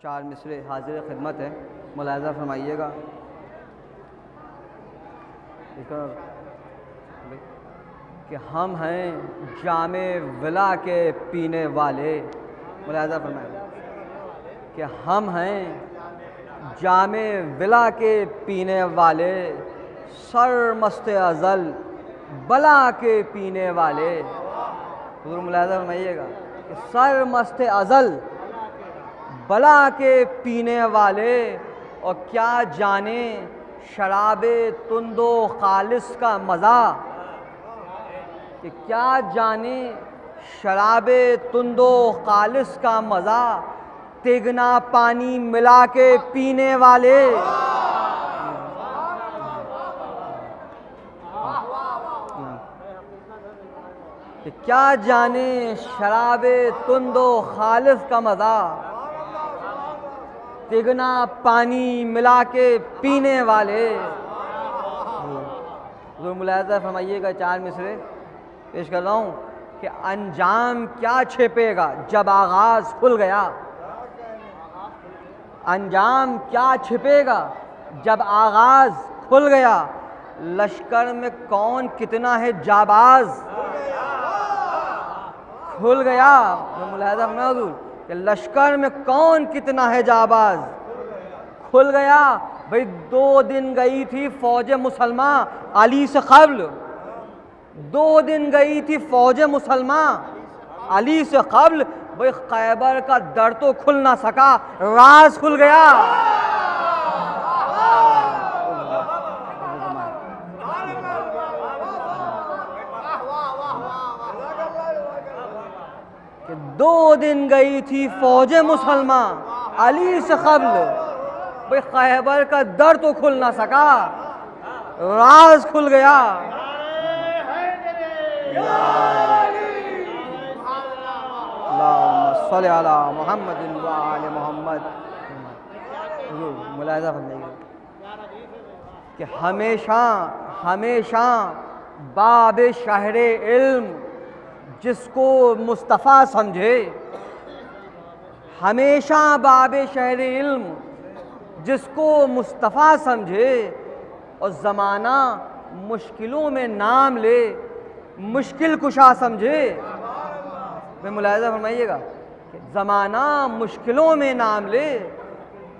چار مصرے حاضر خدمت ہے، ملاحظہ فرمائیے گا کہ ہم ہیں جام ولا کے پینے والے. ملاحظہ فرمائیے کہ ہم ہیں جام ولا کے پینے والے، سر مست ازل بلا کے پینے والے. حضور ملاحظہ فرمائیے گا کہ سر مست ازل بلا کے پینے والے، اور کیا جانے شراب تند و خالص کا مزہ، کہ کیا جانے شراب تند و خالص کا مزہ، تگنا پانی ملا کے پینے والے. کہ کیا جانے شراب تند و خالص کا مزہ، تگنا پانی ملا کے پینے والے. حضور ملاحظہ فرمائیے گا چار مصرے پیش کر رہا ہوں کہ انجام کیا چھپے گا جب آغاز کھل گیا. انجام کیا چھپے گا جب آغاز کھل گیا، لشکر میں کون کتنا ہے جاباز. کھل گیا ملاحظہ فرمائیے حضور کہ لشکر میں کون کتنا ہے جاباز. کھل گیا بھئی 2 دن گئی تھی فوج مسلمہ علی سے قبل، 2 دن گئی تھی فوج مسلمہ علی سے قبل، بھئی خیبر کا در تو کھل نہ سکا، راز کھل گیا. کہ 2 دن گئی تھی فوج مسلمہ علی سے قبل، بھئی خیبر کا در تو کھل نہ سکا، راز کھل گیا. اللہم صلی علی محمد و آل محمد. ملاحظہ فرمائیے کہ ہمیشہ باب شہر علم جس کو مصطفیٰ سمجھے، ہمیشہ باب شہر علم جس کو مصطفیٰ سمجھے، اور زمانہ مشکلوں میں نام لے مشکل کشا سمجھے. میں ملاحظہ فرمائیے گا کہ زمانہ مشکلوں میں نام لے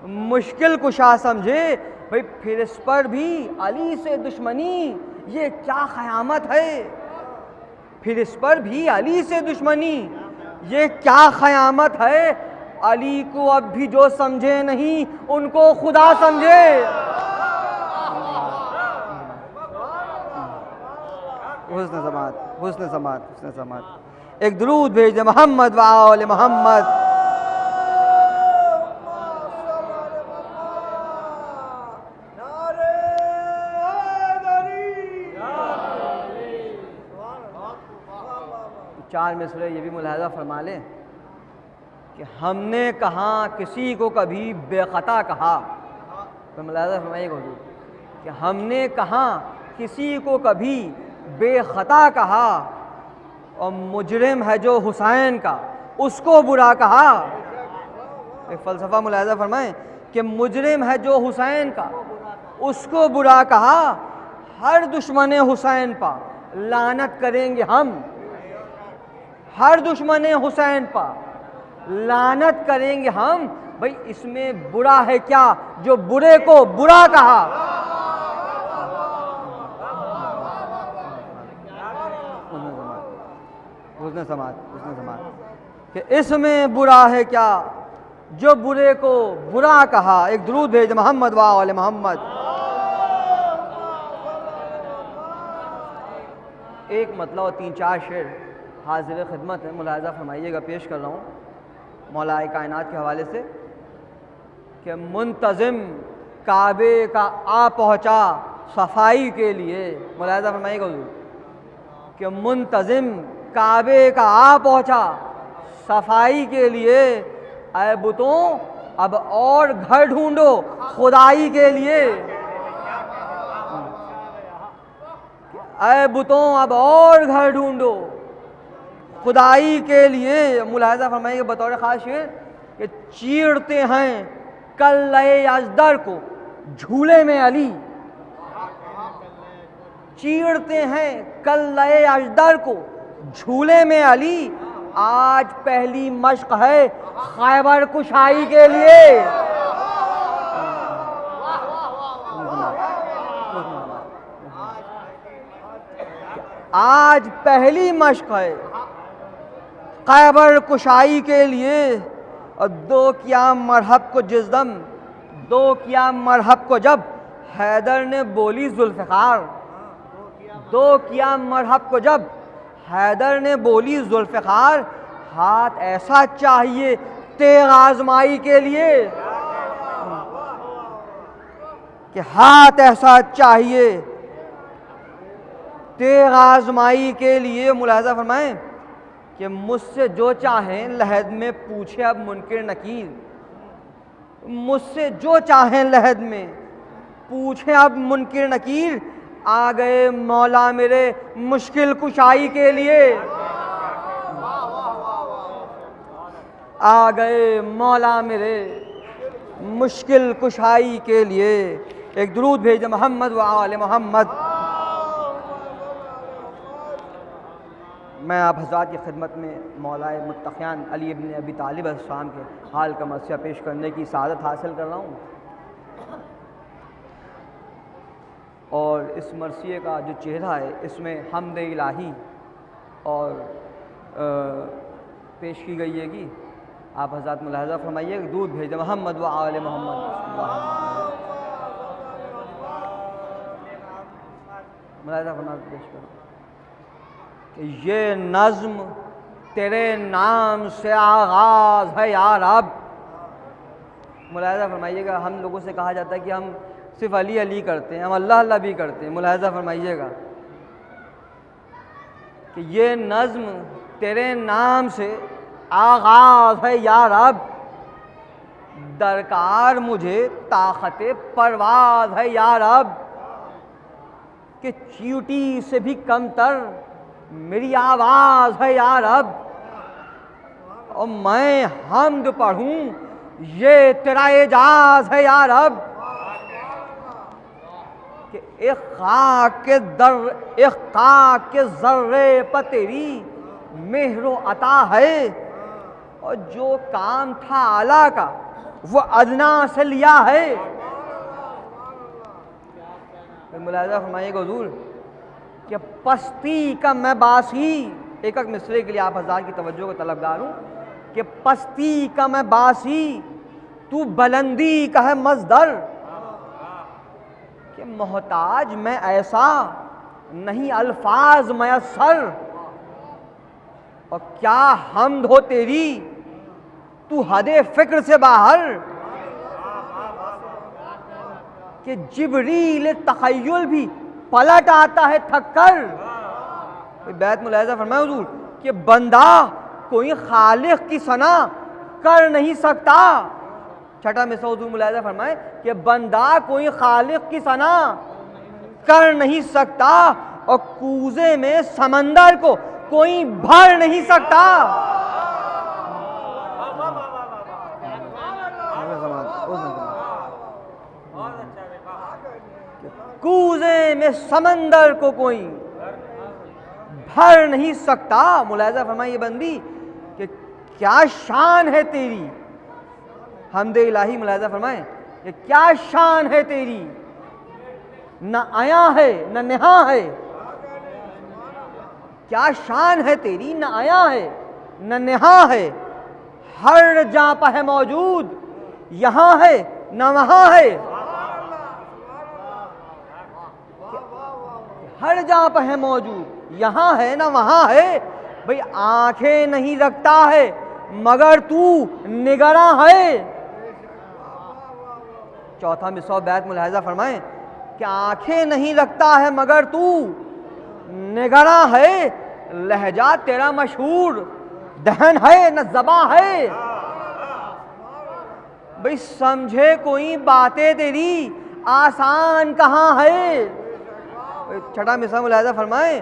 مشکل کشا سمجھے، بھئی پھر اس پر بھی علی سے دشمنی یہ کیا قیامت ہے. پھر اس پر بھی علی سے دشمنی یہ کیا قیامت ہے. علی کو اب بھی جو سمجھے نہیں ان کو خدا سمجھے. حسن سماعت حسن سماعت حسن سماعت. ایک درود بھیج دے محمد و آل محمد. چار مصرے یہ بھی ملاحظہ فرما لیں کہ ہم نے کہاں کسی کو کبھی بے خطا کہا. تو ملاحظہ فرمائیے گا حضور کہ ہم نے کہاں کسی کو کبھی بے خطا کہا، اور مجرم ہے جو حسین کا اس کو برا کہا. ایک فلسفہ ملاحظہ فرمائیں کہ مجرم ہے جو حسین کا اس کو برا کہا. ہر دشمن حسین پا لعنت کریں گے ہم، ہر دشمن حسین پا لعنت کریں گے ہم. بھئی اس میں برا ہے کیا جو برے کو برا کہا. حسن سماعت کہ اس میں برا ہے کیا جو برے کو برا کہا. ایک درود بھیج محمد و آل محمد. ایک مطلب اور 3-4 شعر حاضر خدمت ہے، ملاحظہ فرمائیے گا پیش کر رہا ہوں مولا کائنات کے حوالے سے کہ منتظم کعبے کا آ پہنچا صفائی کے لیے. ملاحظہ فرمائیے گا حضور کہ منتظم کعبے کا آ پہنچا صفائی کے لیے. اے بتوں اب اور گھر ڈھونڈو خدائی کے لیے. اے بتوں اب اور گھر ڈھونڈو خدائی کے لیے. ملاحظہ فرمائیے بطور خاص شعر کہ چیرتے ہیں کلے ازدر کو جھولے میں علی، چیرتے ہیں کلے ازدر کو جھولے میں علی، آج پہلی مشق ہے خیبر کشائی کے لیے۔ آج پہلی مشق ہے خیبر کشائی کے لیے، اور دو کیا مرحب کو جس دم، دو کیا مرحب کو جب حیدر نے بولی ذوالفقار، دو کیا مرحب کو جب حیدر نے بولی ذوالفقار، ہاتھ ایسا چاہیے تیغ آزمائی کے لیے، کہ ہاتھ ایسا چاہیے تیغ آزمائی کے لیے۔ ملاحظہ فرمائیں کہ مجھ سے جو چاہیں لحد میں پوچھے اب منکر نکیر، مجھ سے جو چاہیں لحد میں پوچھیں اب منکر نکیر، آ گئے مولا میرے مشکل کشائی کے لیے، آ گئے مولا میرے مشکل کشائی کے لیے۔ ایک درود بھیجے محمد و آل محمد۔ میں آپ حضرات کی خدمت میں مولا متقیان علی ابن ابی طالب علیہ السلام کے حال کا مرثیہ پیش کرنے کی سعادت حاصل کر رہا ہوں، اور اس مرثیے کا جو چہرہ ہے اس میں حمد الہی اور پیش کی گئی ہے کہ آپ حضرات ملاحظہ فرمائیے کہ دودھ بھیجے محمد و آل محمد۔ ملاحظہ فرمائیے پیش کرو کہ یہ نظم تیرے نام سے آغاز ہے یا رب۔ ملاحظہ فرمائیے گا، ہم لوگوں سے کہا جاتا ہے کہ ہم صرف علی علی کرتے ہیں، ہم اللہ اللہ بھی کرتے ہیں۔ ملاحظہ فرمائیے گا کہ یہ نظم تیرے نام سے آغاز ہے یا رب، درکار مجھے طاقت پرواز ہے یا رب، کہ چیوٹی سے بھی کم تر میری آواز ہے یا رب، اور میں حمد پڑھوں یہ تیرا اعجاز ہے یا رب، کہ ایک خاک کے ذرے پر تیری مہر و عطا ہے، اور جو کام تھا اعلیٰ کا وہ ادنا سے لیا ہے۔ ملاحظہ فرمائیے گا حضور کہ پستی کا میں باسی، ایک ایک مصرے کے لیے آپ حضرات کی توجہ کو طلبگار ہوں، کہ پستی کا میں باسی تو بلندی کا ہے مصدر، کہ محتاج میں ایسا نہیں الفاظ میسر، اور کیا حمد ہو تیری تو حد فکر سے باہر، کہ جبریل تخیل بھی پلٹ آتا ہے تھک کر۔ بیت ملاحظہ فرمائے حضور کہ بندہ کوئی خالق کی ثنا کر نہیں سکتا، چھٹا مصرع حضور ملاحظہ فرمائے کہ بندہ کوئی خالق کی ثنا کر نہیں سکتا، اور کوزے میں سمندر کو کوئی بھر نہیں سکتا۔ کوزے میں سمندر کو کوئی بھر نہیں سکتا۔ ملاحظہ فرمائیے بندی کہ کیا شان ہے تیری، حمد الہی ملاحظہ فرمائیں کہ کیا شان ہے تیری، نہ آیا ہے نہ نہا ہے، کیا شان ہے تیری، نہ آیا ہے نہ نہا ہے، ہر جہاں پہ ہے موجود، یہاں ہے نہ وہاں ہے، ہر جہاں پہ ہے موجود، یہاں ہے نہ وہاں ہے، بھئی آنکھیں نہیں رکھتا ہے مگر تو نگراں ہے۔ چوتھا مصرع بیت ملاحظہ فرمائیں کہ آنکھیں نہیں رکھتا ہے مگر تو نگراں ہے، لہجہ تیرا مشہور دہن ہے نہ زباں ہے، بھئی سمجھے کوئی باتیں تیری آسان کہاں ہے۔ چھٹا مصرع ملاحظہ فرمائیں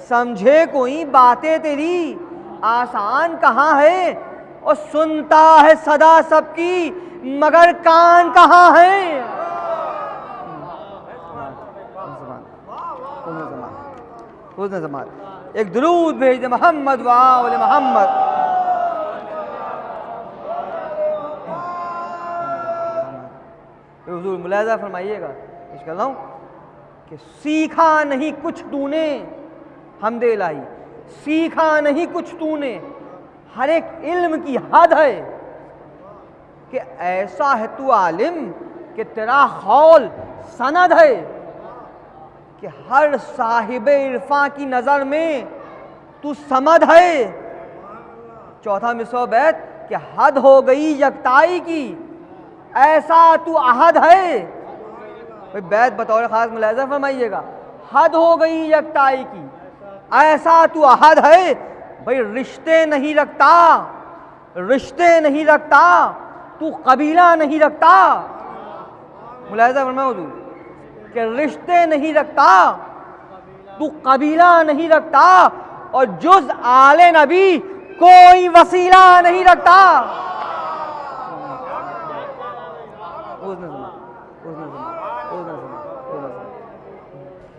سمجھے کوئی باتیں تیری آسان کہاں ہے، اور سنتا ہے صدا سب کی مگر کان کہاں ہیں. حسن زمان. ایک درود بھیج دے محمد و آل محمد. حضور ملاحظہ فرمائیے گا پیش کر رہا ہوں کہ سیکھا نہیں کچھ تو نے حمد الہی، سیکھا نہیں کچھ تو نے، ہر ایک علم کی حد ہے کہ ایسا ہے تو عالم کہ تیرا قول سند ہے، کہ ہر صاحب عرفاں کی نظر میں تو صمد ہے. چوتھا مصرع بیت کہ حد ہو گئی یکتائی کی ایسا تو احد ہے. بیت بطور خاص ملاحظہ فرمائیے گا. حد ہو گئی یکتائی کی ایسا تو احد ہے. بھئی رشتے نہیں رکھتا، رشتے نہیں رکھتا تو قبیلہ نہیں رکھتا. ملاحظہ فرمائے حضور کہ رشتے نہیں رکھتا تو قبیلہ نہیں رکھتا اور جز آل نبی کوئی وسیلہ نہیں رکھتا.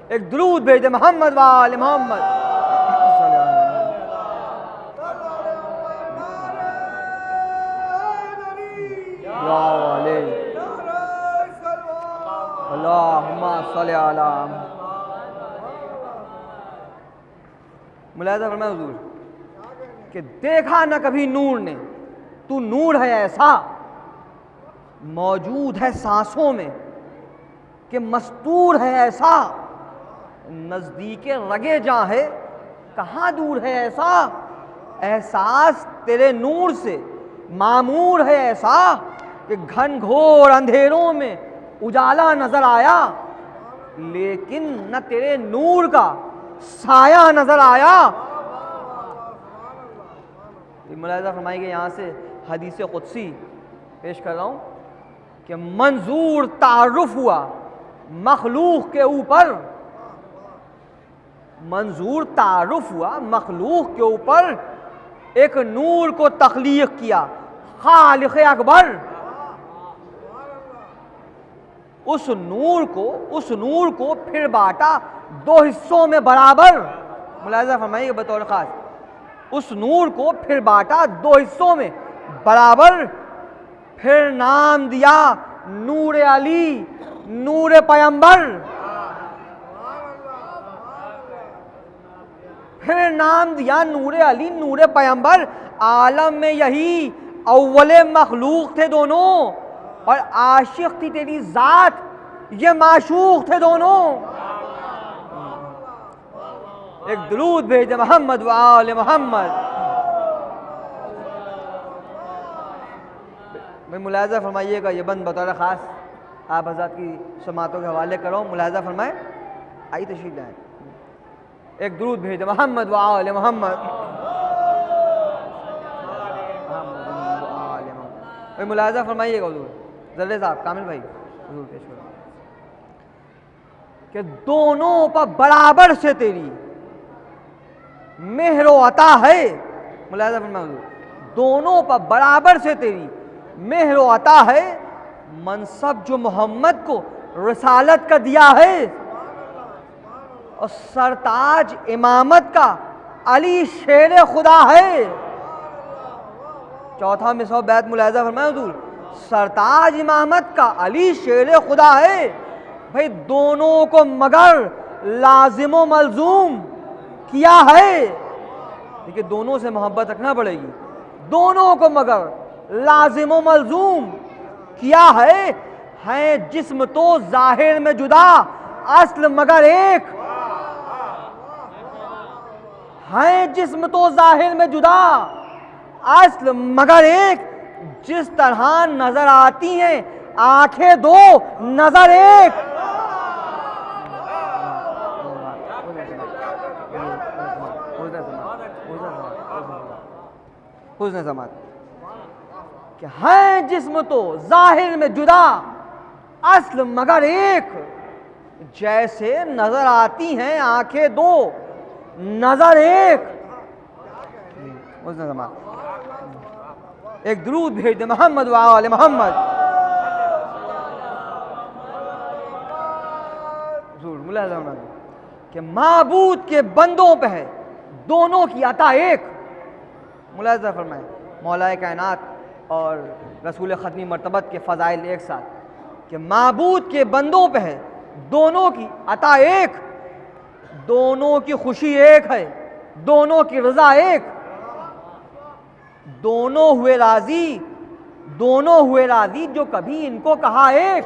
ایک درود بھیج دے محمد و آل محمد. اللہم صلی علی. ملاحظہ فرمائے حضور کہ دیکھا نہ کبھی نور نے، تو نور ہے ایسا موجود ہے سانسوں میں، کہ مستور ہے ایسا نزدیک رگے جاں ہے کہاں دور ہے ایسا. احساس تیرے نور سے معمور ہے ایسا کہ گھن گھور اندھیروں میں اجالا نظر آیا لیکن نہ تیرے نور کا سایہ نظر آیا. ملاحظہ فرمائیے کہ یہاں سے حدیث قدسی پیش کر رہا ہوں کہ منظور تعارف ہوا مخلوق کے اوپر، منظور تعارف ہوا مخلوق کے اوپر، ایک نور کو تخلیق کیا خالق اکبر. اس نور کو پھر بانٹا دو حصوں میں برابر. ملاحظہ فرمائیے بطور خاص اس نور کو پھر بانٹا دو حصوں میں برابر، پھر نام دیا نور علی نور پیمبر. پھر نام دیا نور علی نور پیمبر. عالم میں یہی اول مخلوق تھے دونوں اور عاشق تھی تیری ذات، یہ معشوق تھے دونوں. ایک درود بھیج محمد و آل محمد. میں ملاحظہ فرمائیے گا یہ بند بطور خاص آپ حضرات کی سماعتوں کے حوالے کرو. ملاحظہ فرمائیں، آئی تشریف لائیں. ایک درود بھیج محمد و آل محمد. ملاحظہ فرمائیے گا حضور ذرے صاحب کامل بھائی حضور پیش کرو کہ دونوں پر برابر سے تیری مہر و عطا ہے. ملاحظہ فرمائیے حضور دونوں پر برابر سے تیری مہر و عطا ہے. منصب جو محمد کو رسالت کا دیا ہے اور سرتاج امامت کا علی شیر خدا ہے. چوتھا مصرع بیت ملاحظہ فرمائے حضور سرتاج امامت کا علی شیر خدا ہے. بھئی دونوں کو مگر لازم و ملزوم کیا ہے. دیکھیں دونوں سے محبت رکھنا پڑے گی. دونوں کو مگر لازم و ملزوم کیا ہے جسم تو ظاہر میں جدا اصل مگر ایک. ہیں جسم تو ظاہر میں جدا اصل مگر ایک. جس طرح نظر آتی ہیں آنکھیں دو نظر ایک. حسن سماعت کہ ہیں جسم تو ظاہر میں جدا اصل مگر ایک. جیسے نظر آتی ہیں آنکھیں دو نظر ایک. حسن سماعت ایک درود بھیج دیں محمد و آل محمد. ملاحظہ ہونا کہ معبود کے بندوں پہ ہے دونوں کی عطا ایک. ملاحظہ فرمائیں مولا کائنات اور رسول ختمی مرتبت کے فضائل ایک ساتھ کہ معبود کے بندوں پہ ہے دونوں کی عطا ایک, دونوں کی خوشی ایک ہے, دونوں کی رضا ایک, دونوں ہوئے راضی جو کبھی ان کو کہا ایک,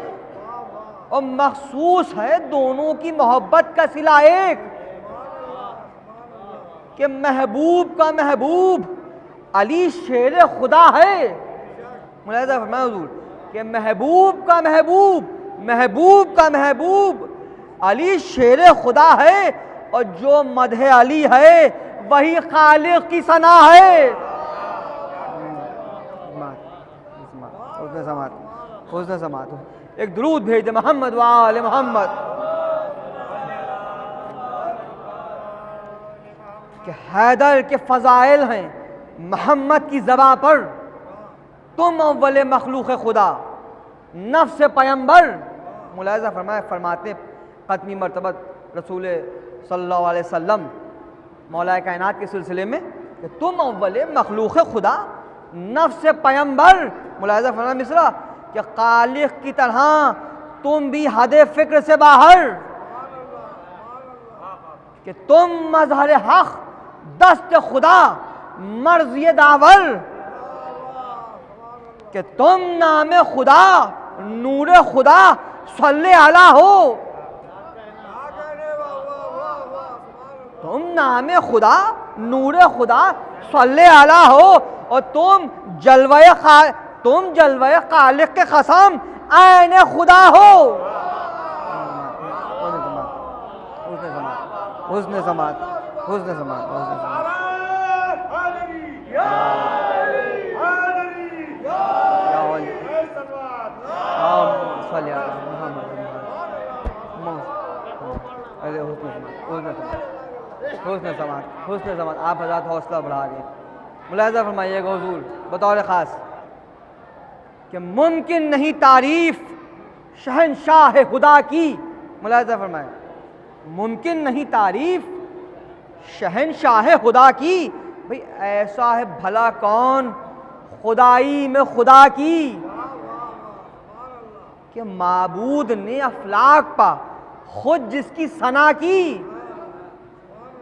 اور مخصوص ہے دونوں کی محبت کا صلہ ایک کہ محبوب کا محبوب علی شیر خدا ہے. ملاحظہ فرمائے حضور کہ محبوب کا محبوب علی شیر خدا ہے, اور جو مدح علی ہے وہی خالق کی ثنا ہے. حسن سماعت ایک درود بھیج دے محمد و آل محمد. کہ حیدر کے فضائل ہیں محمد کی زباں پر, تم اول مخلوق خدا نفس پیمبر. ملاحظہ فرماتے ختمی مرتبت رسول صلی اللہ علیہ وسلم مولا کائنات کے سلسلے میں کہ تم اول مخلوق خدا نفس پیمبر. ملاحظہ فرمایا مصرع کہ خالق کی طرح تم بھی حد فکر سے باہر, کہ تم مظہر حق دست خدا مرضی داور, کہ تم نام خدا نور خدا صلی علی ہو, تم نام خدا نور خدا صلی علی ہو, اور تم جلوہ خالق کے قسم عین خدا ہو. حسن سماعت آپ حضرات حوصلہ بڑھا گئے. ملاحظہ فرمائیے گا حضور بطور خاص کہ ممکن نہیں تعریف شہنشاہ خدا کی. ملاحظہ فرمائیں ممکن نہیں تعریف شہنشاہ خدا کی. بھئی ایسا ہے بھلا کون خدائی میں خدا کی, کہ معبود نے افلاک پا خود جس کی ثنا کی.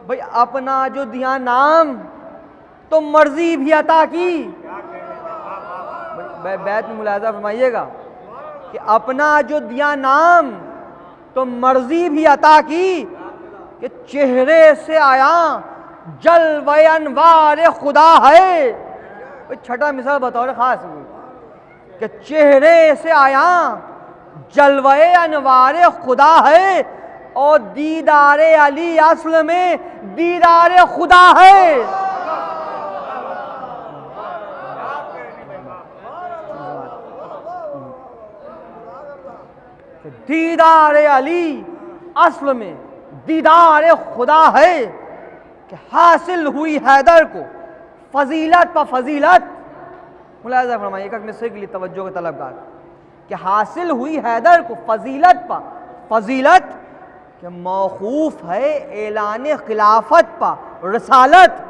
بھئی اپنا جو دیا نام تو مرضی بھی عطا کی. بیت میں ملاحظہ فرمائیے گا کہ اپنا جو دیا نام تو مرضی بھی عطا کی, کہ چہرے سے آیا جلوہ انوار خدا ہے. چھٹا مثال بطور خاص کہ چہرے سے آیا جلوہ انوار خدا ہے, اور دیدار علی اصل میں دیدار خدا ہے. دیدار علی اصل میں دیدار خدا ہے, کہ حاصل ہوئی حیدر کو فضیلت پا فضیلت. ملاحظہ فرمائیے ایک مصرے کے لیے توجہ کا طلبگار کہ حاصل ہوئی حیدر کو فضیلت پا فضیلت, کہ موقوف ہے اعلان خلافت پا رسالت.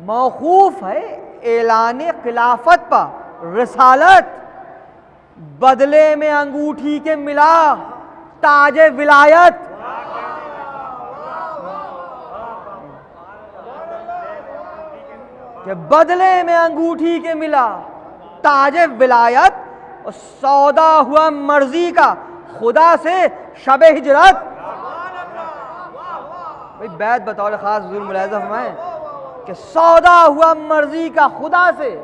موقوف ہے اعلان خلافت پا رسالت, بدلے میں انگوٹھی کے ملا تاج ولایت. کہ بدلے میں انگوٹھی کے ملا تاج ولایت, اور سودا ہوا مرضی کا خدا سے شب ہجرت. بیت بطور خاص حضور ملاحظہ فرمائیں کہ سودا ہوا مرضی کا خدا سے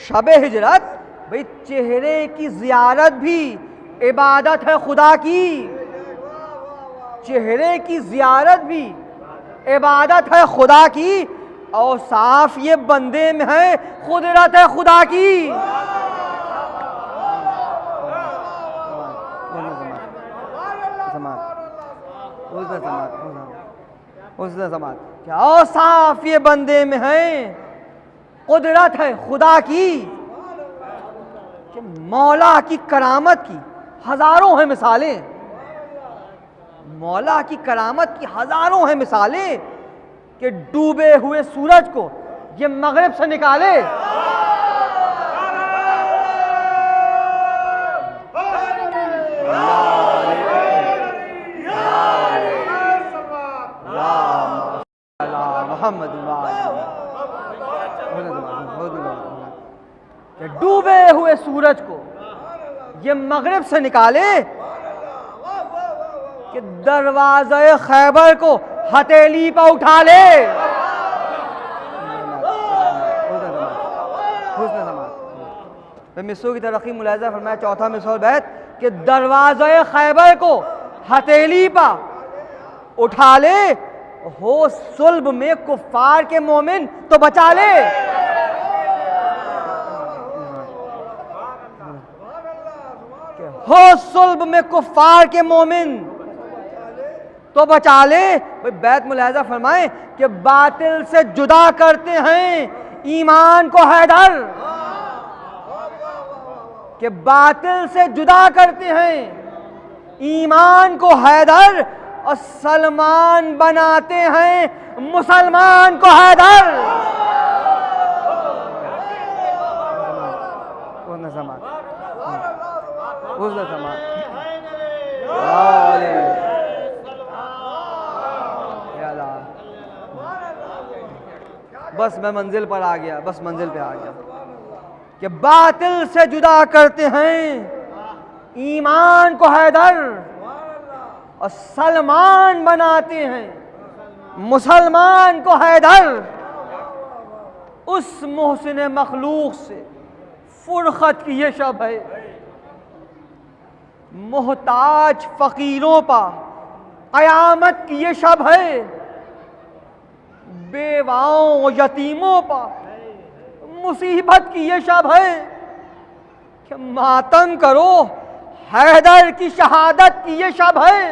شب ہجرت. بھئی چہرے کی زیارت بھی عبادت ہے خدا کی, چہرے کی زیارت بھی عبادت ہے خدا کی, اور صاف یہ بندے میں ہے قدرت ہے خدا کی. کیا صاف یہ بندے میں ہے قدرت ہے خدا کی کہ مولا کی کرامت کی ہزاروں ہیں مثالیں، مولا کی کرامت کی ہزاروں ہیں مثالیں کہ ڈوبے ہوئے سورج کو یہ مغرب سے نکالے۔ کہ ڈوبے ہوئے سورج کو یہ مغرب سے نکالے، کہ دروازے خیبر کو ہتھیلی پہ اٹھا لے۔ مصروں کی ترقی ملاحظہ فرمایا چوتھا مصرع بیت کہ دروازے خیبر کو ہتھیلی پہ اٹھا لے، ہو صلب میں کفار کے مومن تو بچا لے۔ ہو صلب میں کفار کے مومن تو بچا لے۔ بیت ملاحظہ فرمائیں کہ باطل سے جدا کرتے ہیں ایمان کو حیدر، کہ باطل سے جدا کرتے ہیں ایمان کو حیدر، اور سلمان بناتے ہیں مسلمان کو حیدر۔ بس میں منزل پر آ گیا، بس منزل پہ آ گیا کہ باطل سے جدا کرتے ہیں ایمان کو حیدر، اور سلمان بناتے ہیں مسلمان کو حیدر۔ اس محسن مخلوق سے فرقت کی یہ شب ہے، محتاج فقیروں پا قیامت کی یہ شب ہے، بیواؤں یتیموں پا مصیبت کی یہ شب ہے، کہ ماتم کرو حیدر کی شہادت کی یہ شب ہے۔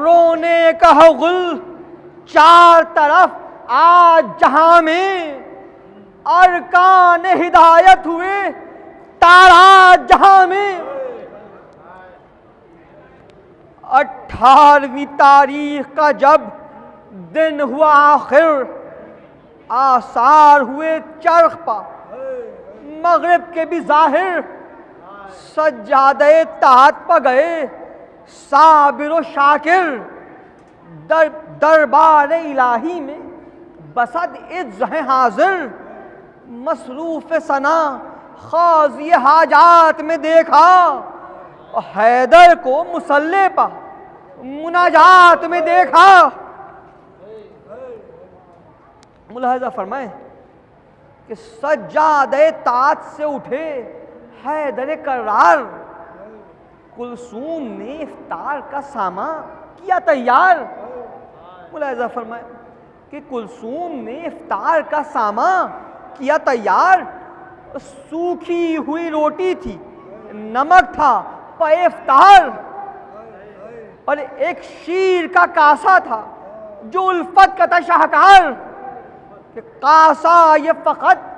رونے کا غل چار طرف آج جہاں میں، ارکان ہدایت ہوئے تارا جہاں میں۔ 18ویں تاریخ کا جب دن ہوا آخر، آثار ہوئے چرخ پا مغرب کے بھی ظاہر، سجادہ طاعت پا گئے صابر و شاکر، دربار الہی میں بسد عز ہیں حاضر، مصروف ثنا خاضی حاجات میں دیکھا، حیدر کو مصلی پا مناجات میں دیکھا۔ ملاحظہ فرمائیں کہ سجادہ طاعت سے اٹھے حیدر کرار، کلثوم نے افطار کا سامان کیا تیار۔ ملاحظہ فرمائیں کہ کلثوم نے افطار کا سامان کیا تیار، سوکھی ہوئی روٹی تھی، نمک تھا پہ افطار، اور ایک شیر کا کاسا تھا جو الفت کا تھا شاہکار، کہ کاسا یہ فقط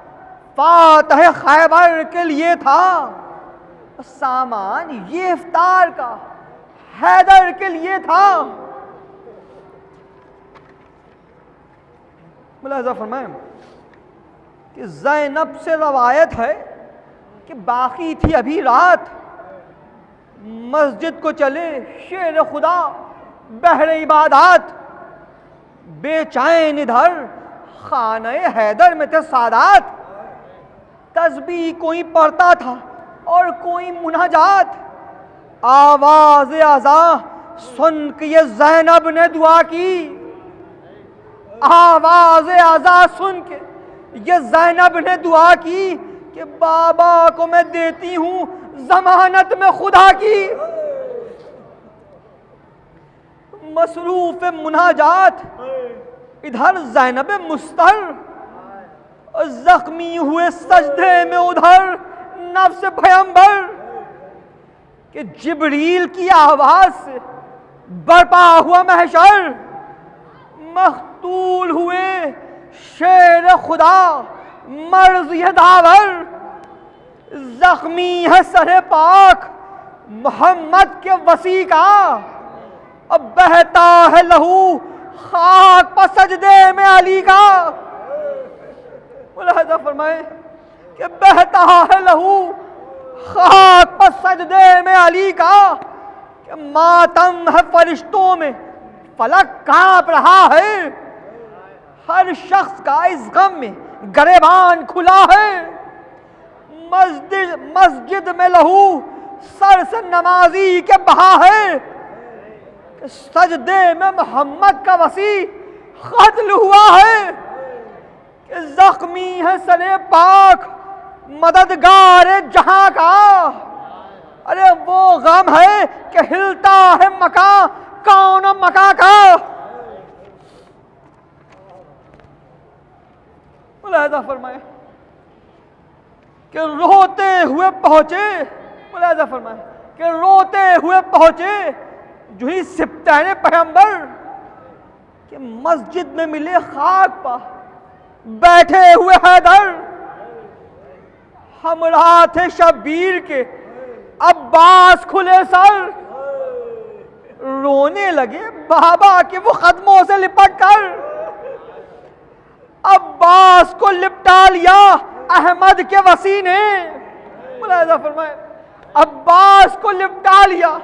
فاتح خیبر کے لیے تھا، سامان یہ افطار کا حیدر کے لیے تھا۔ ملاحظہ فرمائیں کہ زینب سے روایت ہے کہ باقی تھی ابھی رات، مسجد کو چلے شیر خدا بہر عبادات، بے چین ادھر خانہ حیدر میں تھے سادات، تسبیح کوئی پڑھتا تھا اور کوئی مناجات، آواز اذاں سن کے یہ زینب نے دعا کی، آواز اذاں سن کے یہ زینب نے دعا کی کہ بابا کو میں دیتی ہوں ضمانت میں خدا کی۔ مصروف مناجات ادھر زینب مستر، زخمی ہوئے سجدے میں ادھر نفس پیغمبر، کہ جبریل کی آواز سے برپا ہوا محشر، مقتول ہوئے شیر خدا مرض یہ داور، زخمی ہے سر پاک محمد کے وسیع کا، اب بہتا ہے لہو خاک پر سجدے میں علی کا۔ ملاحظہ فرمائیں کہ بہتا ہے لہو خاک پر سجدے میں علی کا، کہ ماتم ہے فرشتوں میں فلک کانپ رہا ہے، ہر شخص کا اس غم میں گریبان کھلا ہے، مسجد میں لہو سر سے نمازی کے بہا ہے، کہ سجدے میں محمد کا وسیع قتل ہوا ہے، کہ زخمی ہے سر پاک مددگار جہاں کا، ارے وہ غم ہے کہ ہلتا ہے مکان کون مکان کا۔ ملاحظہ فرمائیں کہ روتے ہوئے پہنچے، ملاحظہ فرمائیں کہ روتے ہوئے پہنچے جو ہی سبطین پیغمبر، کہ مسجد میں ملے خاک پا بیٹھے ہوئے حیدر، ہمراہ تھے شبیر کے عباس کھلے سر، رونے لگے بابا کے وہ قدموں سے لپٹ کر، عباس کو لپٹا لیا احمد کے وسیع نے۔ ملاحظہ فرمائیں عباس کو لپٹا لیا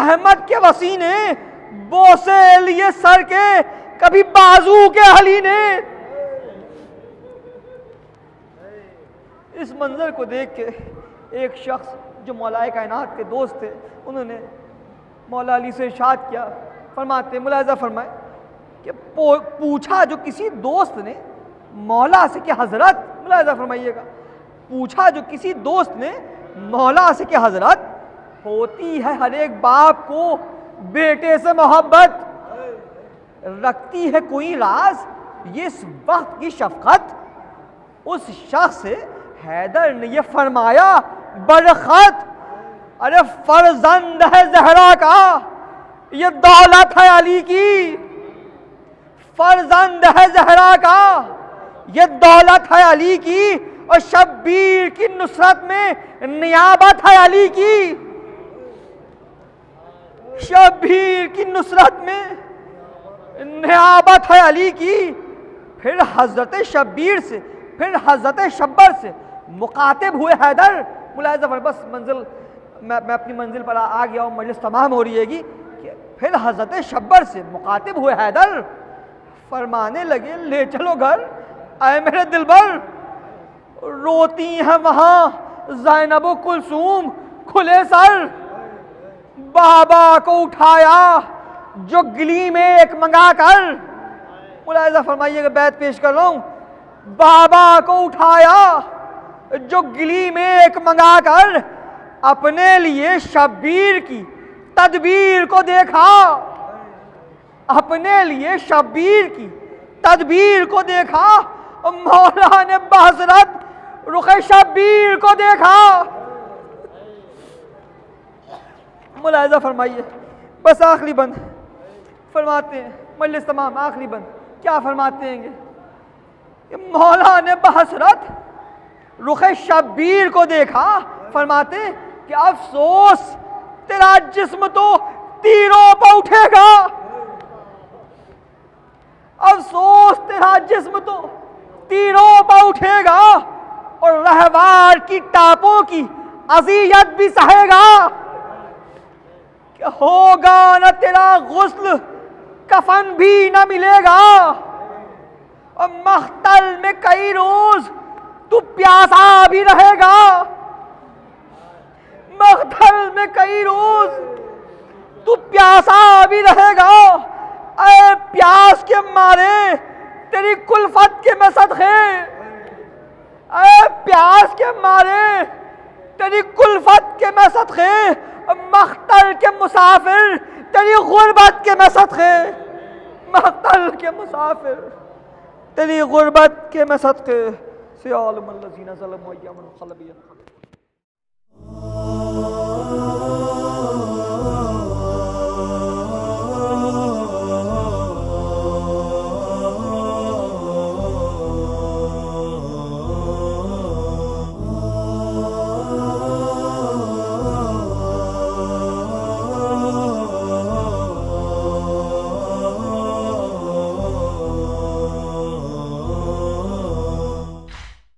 احمد کے وسیع نے، بوسے لیے سر کے کبھی بازو کے علی نے۔ اس منظر کو دیکھ کے ایک شخص جو مولا کائنات کے دوست تھے، انہوں نے مولا علی سے ارشاد کیا، فرماتے ملاحظہ فرمائیں کہ پوچھا جو کسی دوست نے مولا سے کہ حضرت، ملاحظہ فرمائیے گا، پوچھا جو کسی دوست نے مولا سے کہ حضرت، ہوتی ہے ہر ایک باپ کو بیٹے سے محبت، رکھتی ہے کوئی راز یہ اس وقت کی شفقت، اس شخص سے حیدر نے یہ فرمایا برخط، ارے فرزند ہے زہرا کا یہ دولت ہے علی کی، فرزند ہے زہرا کا یہ دولت ہے علی کی، اور شبیر کی نصرت میں نیابت ہے علی کی، شبیر کی نصرت میں نیابت ہے علی کی۔ پھر حضرت شبیر سے، پھر حضرت شبر سے مخاطب ہوئے حیدر، ملاحظہ فرمائیں، بس منزل میں اپنی منزل پر آ گیا ہوں، مجلس تمام ہو رہی ہے گی، کہ پھر حضرت شبر سے مخاطب ہوئے حیدر، فرمانے لگے لے چلو گھر اے میرے دلبر، روتی ہیں وہاں زینب و کلثوم کھلے سر، بابا کو اٹھایا جو گلی میں ایک منگا کر، ملاحظہ فرمائیے کہ بیت پیش کر رہا ہوں، بابا کو اٹھایا جو گلی میں ایک منگا کر، اپنے لیے شبیر کی تدبیر کو دیکھا، اپنے لیے شبیر کی تدبیر کو دیکھا، مولا نے بحضرت رخ شبیر کو دیکھا۔ ملاحظہ فرمائیے، بس آخری بند فرماتے ہیں، مجلس تمام آخری بند کیا فرماتے ہیں گے کہ مولا نے بحضرت رخ شبیر کو دیکھا، فرماتے کہ افسوس تیرا جسم تو تیروں پہ اٹھے گا، افسوس تیرا جسم تو تیروں پہ اٹھے گا، اور رہوار کی ٹاپوں کی اذیت بھی سہے گا، کہ ہوگا نہ تیرا غسل کفن بھی نہ ملے گا، اور مختل میں کئی روز تو پیاسا بھی رہے گا، مختل میں کئی روز تو پیاسا بھی رہے گا، اے پیاس کے مارے تیری کلفت کے میں صدقے، اے پیاس کے مارے تیری کلفت کے میں صدقے، مختل کے مسافر تیری غربت کے میں صدقے، مختل کے مسافر تیری غربت کے میں صدقے، سیالم الذین ظلموا ایام القلب